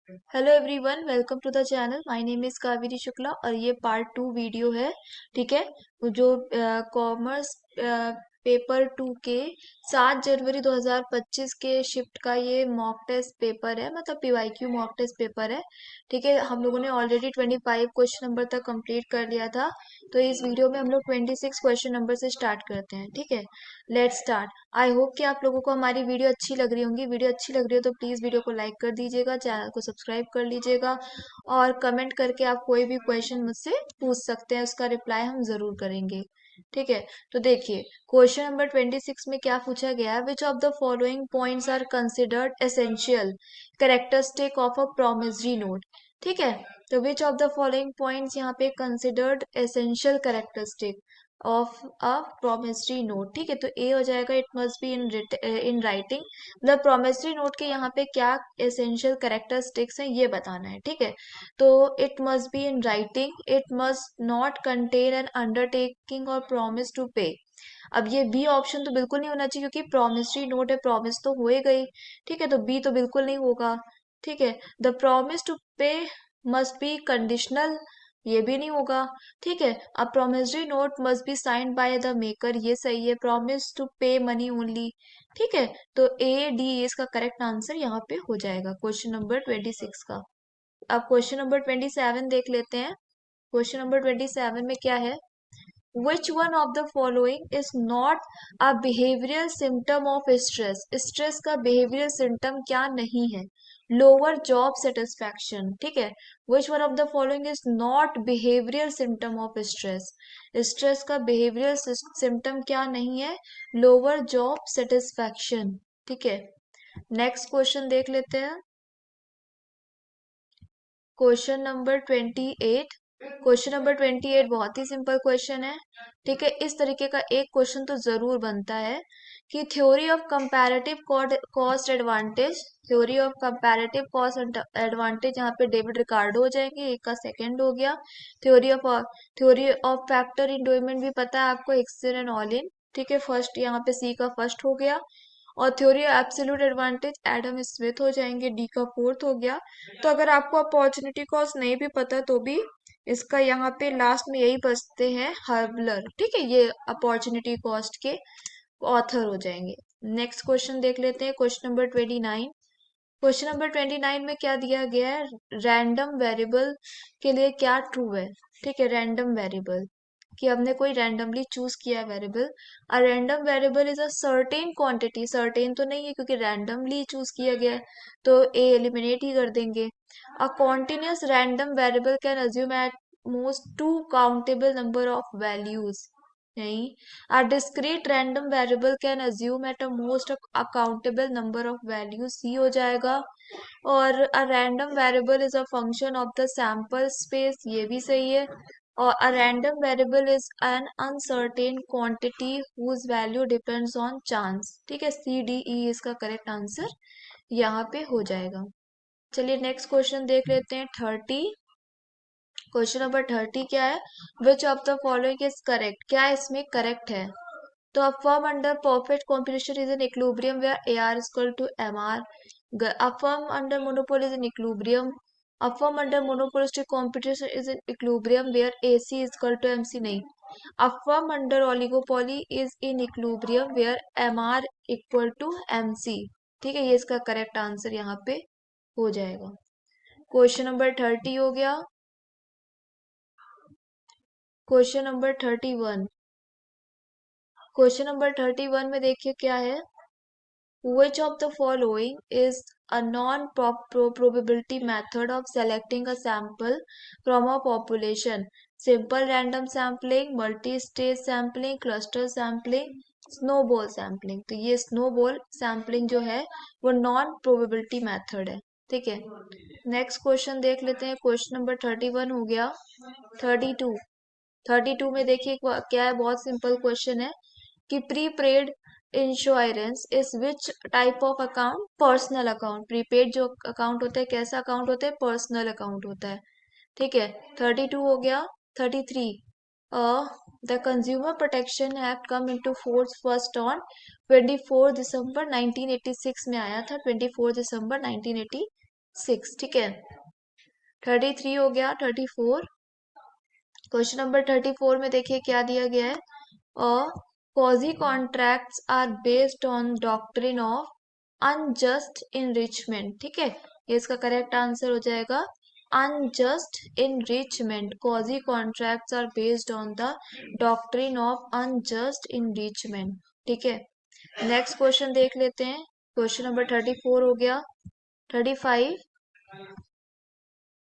Hello everyone, welcome to the channel. My name is Kaveri Shukla और ये part 2 video है। ठीक है। जो कॉमर्स पेपर 2 के 7 जनवरी 2025 के शिफ्ट का ये मॉक टेस्ट पेपर है, मतलब पीवाईक्यू मॉक टेस्ट पेपर है। ठीक है। हम लोगों ने ऑलरेडी 25 क्वेश्चन नंबर तक कंप्लीट कर लिया था। तो इस वीडियो में हम लोग 26 क्वेश्चन नंबर से स्टार्ट करते हैं। ठीक है। Let's start. आई होप कि आप लोगों को हमारी वीडियो अच्छी लग रही होंगी। वीडियो अच्छी लग रही हो तो प्लीज़ वीडियो को लाइक कर दीजिएगा, चैनल को सब्सक्राइब कर लीजिएगा और कमेंट करके आप कोई भी क्वेश्चन मुझसे पूछ सकते हैं, उसका रिप्लाई हम ज़रूर करेंगे। ठीक है। तो देखिए, क्वेश्चन नंबर 26 में क्या पूछा गया है। Which of the following points are considered essential characteristic of a promissory note. ठीक है। तो which of the following points यहाँ पे considered essential characteristic of a promissory note. ठीक है। तो ए हो जाएगा it must be in writing. मतलब प्रोमिसरी नोट के यहाँ पे क्या एसेंशियल कैरेक्टरिस्टिक्स हैं ये बताना है। ठीक है। तो it must be in writing, it must not contain N undertaking और प्रॉमिस टू पे। अब ये बी ऑप्शन तो बिल्कुल नहीं होना चाहिए क्योंकि प्रोमिसरी नोट है, प्रॉमिस तो हो ही गई। ठीक है। तो बी तो बिल्कुल नहीं होगा। ठीक है। द प्रॉमिस टू पे मस्ट बी कंडीशनल, ये भी नहीं होगा। ठीक है। अ promissory note must be signed by the maker, ये सही है। प्रॉमिस टू पे मनी ओनली। ठीक है। तो ए डी इसका करेक्ट आंसर यहाँ पे हो जाएगा क्वेश्चन नंबर 26 का। अब क्वेश्चन नंबर 27 देख लेते हैं। क्वेश्चन नंबर 27 में क्या है। Which one of the following is not a behavioral symptom of stress? Stress का behavioral symptom क्या नहीं है। lower job satisfaction। ठीक है। Which one of the following is not behavioral symptom of stress? Stress का behavioral symptom क्या नहीं है। lower job satisfaction। ठीक है। नेक्स्ट क्वेश्चन देख लेते हैं। Question number 28। क्वेश्चन नंबर 28 बहुत ही सिंपल क्वेश्चन है। ठीक है। इस तरीके का एक क्वेश्चन तो जरूर बनता है कि theory of comparative cost advantage, theory of comparative cost advantage, यहाँ पे डेविड रिकार्डो हो जाएंगे, एक का सेकंड हो गया। थ्योरी ऑफ फैक्टर इंडोमेंट भी पता है आपको, एक्सेल एंड ऑल इन। ठीक है। फर्स्ट यहाँ पे सी का फर्स्ट हो गया। और theory of absolute advantage Adam Smith हो जाएंगे, डी का फोर्थ हो गया। तो अगर आपको अपॉर्चुनिटी कॉस्ट नहीं भी पता तो भी इसका यहाँ पे लास्ट में यही बचते हैं, हर्बलर। ठीक है। ये अपॉर्चुनिटी कॉस्ट के ऑथर हो जाएंगे। नेक्स्ट क्वेश्चन देख लेते हैं। Question number 29। क्वेश्चन नंबर 29 में क्या दिया गया है। रैंडम वेरिएबल के लिए क्या ट्रू है। ठीक है। रैंडम वेरिएबल कि हमने कोई रैंडमली चूज किया variable. A random variable is a certain quantity, certain तो नहीं है क्योंकि रैंडमली चूज किया गया है, तो ए एलिमिनेट ही कर देंगे। A continuous random variable can assume at most two countable number of values, नहीं। A discrete random variable can assume at a most accountable number of values, C हो जाएगा। और a random variable is a function of the sample space, ये भी सही है। और a random variable is an uncertain quantity whose value depends on chance। ठीक है। सी डी ई इसका करेक्ट आंसर यहाँ पे हो जाएगा। चलिए नेक्स्ट क्वेश्चन देख लेते हैं। 30। क्वेश्चन नंबर 30 क्या है। Which of the following is correct, क्या इसमें करेक्ट है। तो a firm under perfect competition is in equilibrium where AR is equal to MR. A firm under monopoly is in equilibrium. A firm under monopolistic competition is in equilibrium where AC is equal to MC, नहीं। A firm under oligopoly is in equilibrium where MR equal to MC। ठीक है। ये इसका correct answer यहाँ पे हो जाएगा। Question number 30 हो गया। Question number 31। क्वेश्चन नंबर 31 में देखिए क्या है। Which of the following is a non-probability method of selecting a sample from a population? Simple random sampling, multi-stage sampling, cluster sampling, snowball sampling। तो ये snowball sampling जो है वो non-probability method है। ठीक है। नेक्स्ट क्वेश्चन देख लेते हैं। क्वेश्चन नंबर 31 हो गया। 32। 32 में देखिए क्या है, बहुत सिंपल क्वेश्चन है कि pre paid insurance is which type of account. Personal account. Prepaid जो अकाउंट होता है कैसा अकाउंट होता है, पर्सनल अकाउंट होता है। ठीक है। 32 हो गया। 33। The consumer protection act come into force first on 24 दिसंबर 1986 में आया था, 24 दिसंबर 1986। 6, ठीक है। 33 हो गया। 34, क्वेश्चन नंबर 34 में देखिए क्या दिया गया है। quasi contracts are based on doctrine of unjust enrichment, ठीक है। ये इसका करेक्ट आंसर हो जाएगा unjust enrichment। quasi contracts are based on the doctrine of unjust enrichment, ठीक है। नेक्स्ट क्वेश्चन देख लेते हैं। क्वेश्चन नंबर 34 हो गया। 35,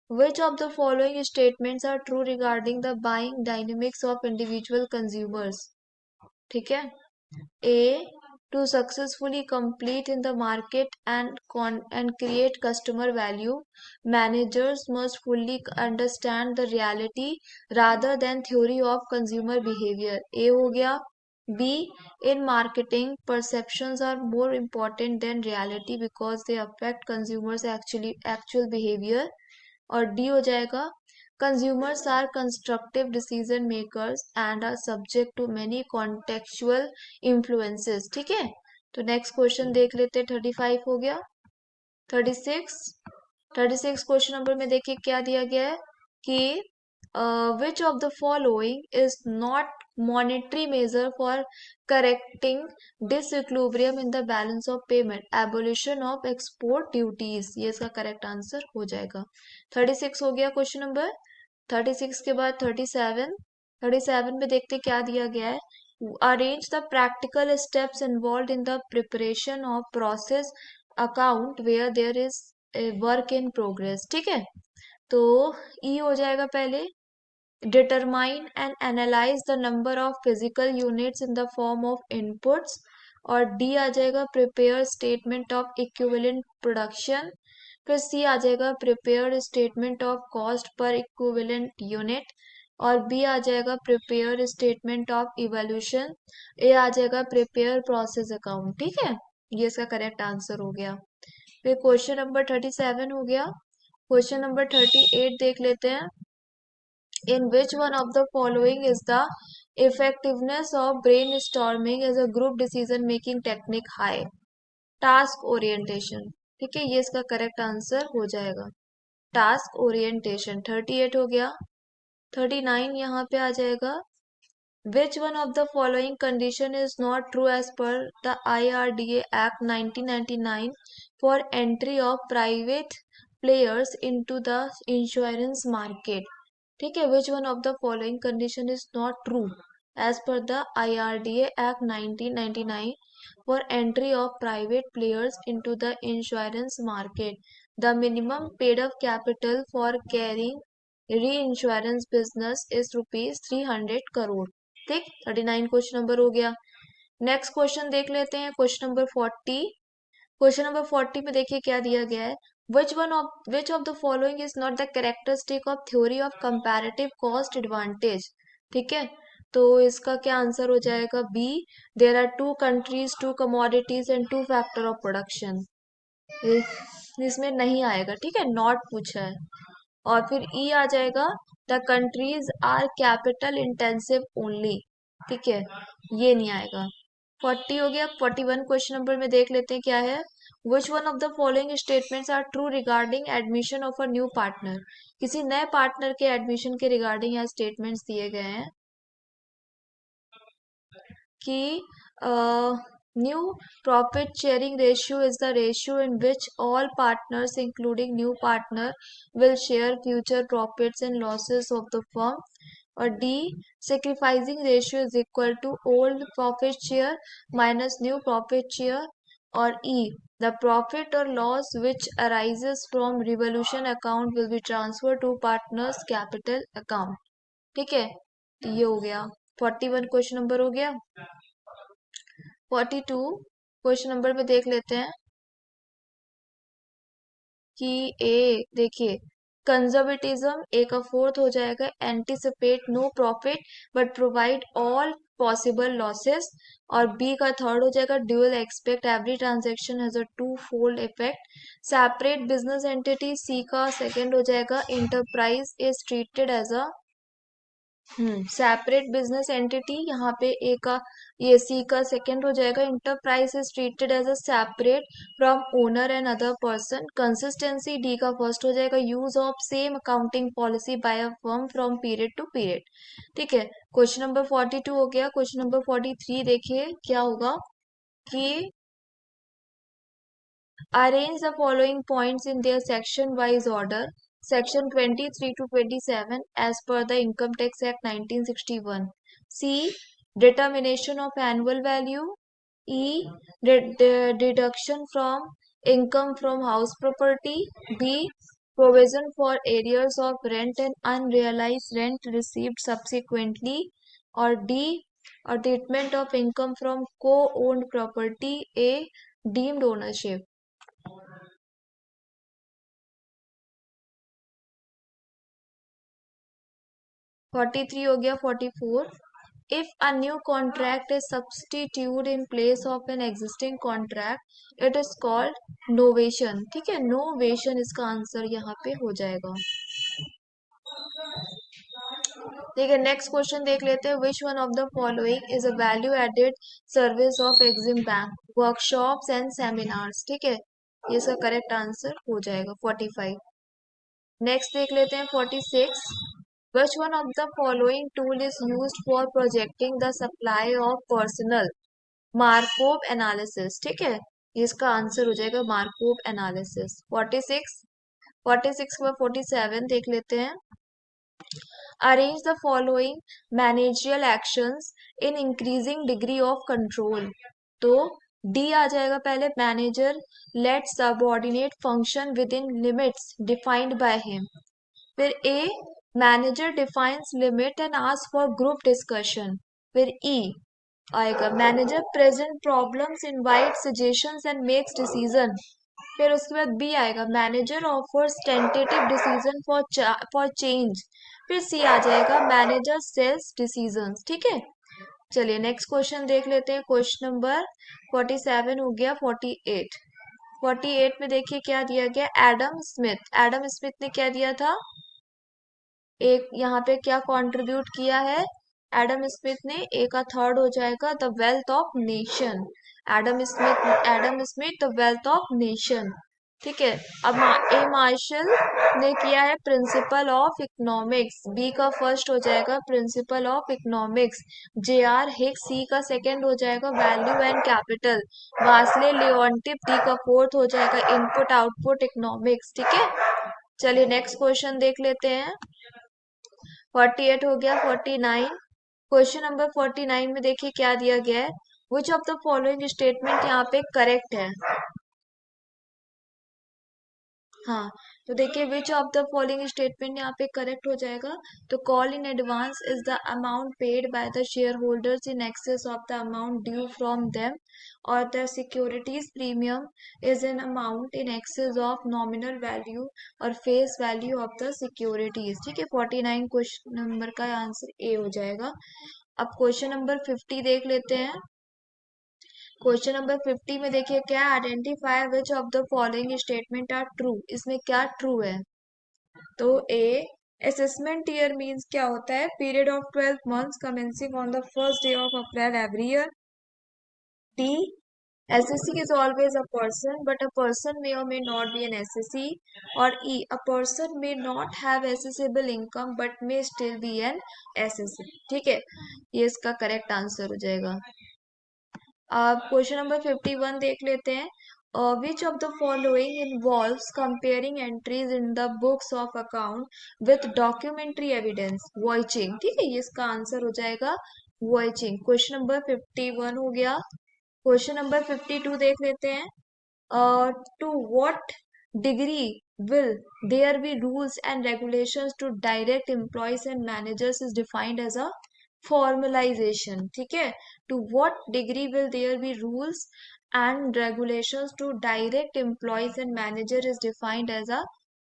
which of the following statements are true regarding the buying dynamics of individual consumers, ठीक है। A, to successfully compete in the market and create customer value, managers must fully understand the reality rather than theory of consumer behavior. A हो गया। B, in marketing, perceptions are more important than reality because they affect consumers' actual behavior. और D हो जाएगा, consumers are constructive decision makers and are subject to many contextual influences, ठीक है। तो next question देख लेते हैं। 35 हो गया। 36, 36 क्वेश्चन नंबर में देखिए क्या दिया गया है कि which of the following is not monetary measure for correcting disequilibrium in the balance of payment, abolition of export duties, ये इसका करेक्ट आंसर हो जाएगा। 36 हो गया क्वेश्चन नंबर। 36 के बाद 37, 37 में देखते क्या दिया गया है। Arrange the practical steps involved in the preparation of process account where there is work in progress, ठीक है। तो ई हो जाएगा पहले, determine and analyze the number of physical units in the form of inputs, और डी आ जाएगा prepare statement of equivalent production, फिर सी आ जाएगा prepare statement of cost per equivalent unit, और बी आ जाएगा prepare statement of evaluation, ए आ जाएगा prepare process account, ठीक है। ये इसका करेक्ट आंसर हो गया। फिर क्वेश्चन नंबर 37 हो गया। क्वेश्चन नंबर 38 देख लेते हैं। In which one of the following is the effectiveness of brainstorming as a group decision making technique high? Task orientation, ठीक है। ये इसका करेक्ट आंसर हो जाएगा टास्क ओरिएंटेशन। 38 हो गया। 39 यहाँ पे आ जाएगा। Which one of the following condition is not true as per the IRDA Act 1999 for entry of private players into the insurance market? ठीक है। Which one of the following condition is not true as per the IRDA Act 1999 for entry of private players into the insurance market? The minimum paid up capital for carrying reinsurance business is rupees 300 crore, ठीक। 39 question number हो गया। Next question देख लेते हैं। Question number 40, question number 40 में देखिए क्या दिया गया है। which of the following is not the characteristic of theory of comparative cost advantage, ठीक है। तो इसका क्या आंसर हो जाएगा। B, there are two countries, two commodities and two factor of production, इसमें नहीं आएगा, ठीक है। नॉट पूछा है। और फिर ई आ जाएगा, the countries are capital intensive only, ठीक है। ये नहीं आएगा। 40 हो गया। 41 क्वेश्चन नंबर में देख लेते हैं क्या है। Which one of the following statements are true regarding admission of a new partner, किसी नए पार्टनर के एडमिशन के रिगार्डिंग यहाँ स्टेटमेंट्स दिए गए हैं कि new profit sharing ratio is the ratio in which all partners including new partner will share future profits and losses of the firm, और D, sacrificing ratio is equal to old profit share minus new profit share, और E, the profit और loss which arises from revolution account will be transfer to partners capital account, ठीक है। तो ये हो गया। 41 question number हो गया। 42 क्वेश्चन नंबर में देख लेते हैं कि ए देखिए, कंजर्वेटिज्म ए का फोर्थ हो जाएगा, anticipate no profit but provide all possible losses, और बी का थर्ड हो जाएगा, dual aspect every transaction has a two fold effect, separate business entity. C का सेकंड हो जाएगा, enterprise is treated as a separate business entity, यहाँ पे ए का, ये सी का सेकंड हो जाएगा। Enterprise is treated as a separate from owner and other person. Consistency D का फर्स्ट हो जाएगा। Use of same accounting policy by a firm from period to period. ठीक है, क्वेश्चन नंबर 42 हो गया। क्वेश्चन नंबर 43 देखिए क्या होगा कि arrange the following points in their section wise order. Section 23 to 27 as per the Income Tax Act 1961. C. Determination of annual value. E. Deduction from income from house property. B. Provision for arrears of rent and unrealized rent received subsequently. Or D. A treatment of income from co-owned property. A. Deemed ownership. 43 हो गया। 44, if a new contract is substitute in place of an existing contract it is called novation. ठीक है, novation इसका answer यहाँ पे हो जाएगा। ठीक है, नेक्स्ट क्वेश्चन देख लेते हैं। Which one of the following is a value added service of EXIM bank? Workshops and seminars. ठीक है, ये इसका करेक्ट आंसर हो जाएगा 45। नेक्स्ट देख लेते हैं 46, which one of the following tool is used for projecting the supply of personnel? Markov analysis. ठीक है, ये इसका आंसर हो जाएगा मार्कोव एनालिसिस। 46, 46 व 47 देख लेते हैं। Arrange the following managerial actions in increasing degree of control. तो डी आ जाएगा पहले, manager let subordinate function within limits defined by him. फिर A, manager defines limit and ask for group discussion. फिर ई आएगा, manager present problems invite suggestions and makes decision. फिर उसके बाद बी आएगा, manager offers tentative decision for change. फिर C आ जाएगा, manager sales decisions. ठीक है, चलिए नेक्स्ट क्वेश्चन देख लेते हैं। क्वेश्चन नंबर 47 हो गया। 48, 48 में देखिए क्या दिया गया। एडम स्मिथ, एडम स्मिथ ने क्या दिया था, एक यहाँ पे क्या कंट्रीब्यूट किया है एडम स्मिथ ने, ए का थर्ड हो जाएगा the wealth of nation. Adam Smith the wealth of nation. ठीक है, अब ए मार्शल ने किया है प्रिंसिपल ऑफ इकोनॉमिक्स। बी का फर्स्ट हो जाएगा principle of economics. J R Hicks C का सेकंड हो जाएगा value and capital. Wassily Leontief D का फोर्थ हो जाएगा इनपुट आउटपुट इकोनॉमिक्स। ठीक है, चलिए नेक्स्ट क्वेश्चन देख लेते हैं। 48 हो गया। 49, क्वेश्चन नंबर 49 में देखिए क्या दिया गया है। Which of the following statement यहाँ पे करेक्ट है। हाँ, तो देखिए which of the following statement यहाँ पे करेक्ट हो जाएगा। तो call in advance is the amount paid by the share holders in excess of the amount due from them, और the securities premium is an amount in excess of nominal value और face value of the securities. ठीक है, 49 question number का answer A हो जाएगा। अब question number 50 देख लेते हैं। क्वेश्चन नंबर 50 में देखिए क्या, identify which of the following statement are true. इसमें क्या ट्रू है। तो ए, असेसमेंट ईयर मींस क्या होता है, period of 12 months commencing on the first day of April every year. D, SSC is always a person but a person may or may not be an SSC। और E, a person may not have assessable income but may still be an SSC। ठीक है, ये इसका correct answer हो जाएगा। अब question number 51 देख लेते हैं। Which of the following involves comparing entries in the books of account with documentary evidence? Vouching. ठीक है, ये इसका आंसर हो जाएगा वॉइचिंग। क्वेश्चन नंबर 51 हो गया। क्वेश्चन नंबर 52 देख लेते हैं। To what degree will there be rules and regulations to direct employees and managers is defined as a formalization। ठीक है, to what degree will there be rules and regulations to direct employees and manager is defined as a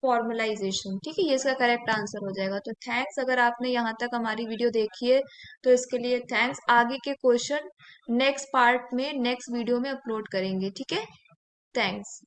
formalisation. ठीक है, ये इसका correct answer हो जाएगा। तो thanks, अगर आपने यहाँ तक हमारी वीडियो देखी है तो इसके लिए थैंक्स। आगे के क्वेश्चन नेक्स्ट पार्ट में नेक्स्ट वीडियो में अपलोड करेंगे। ठीक है, थैंक्स।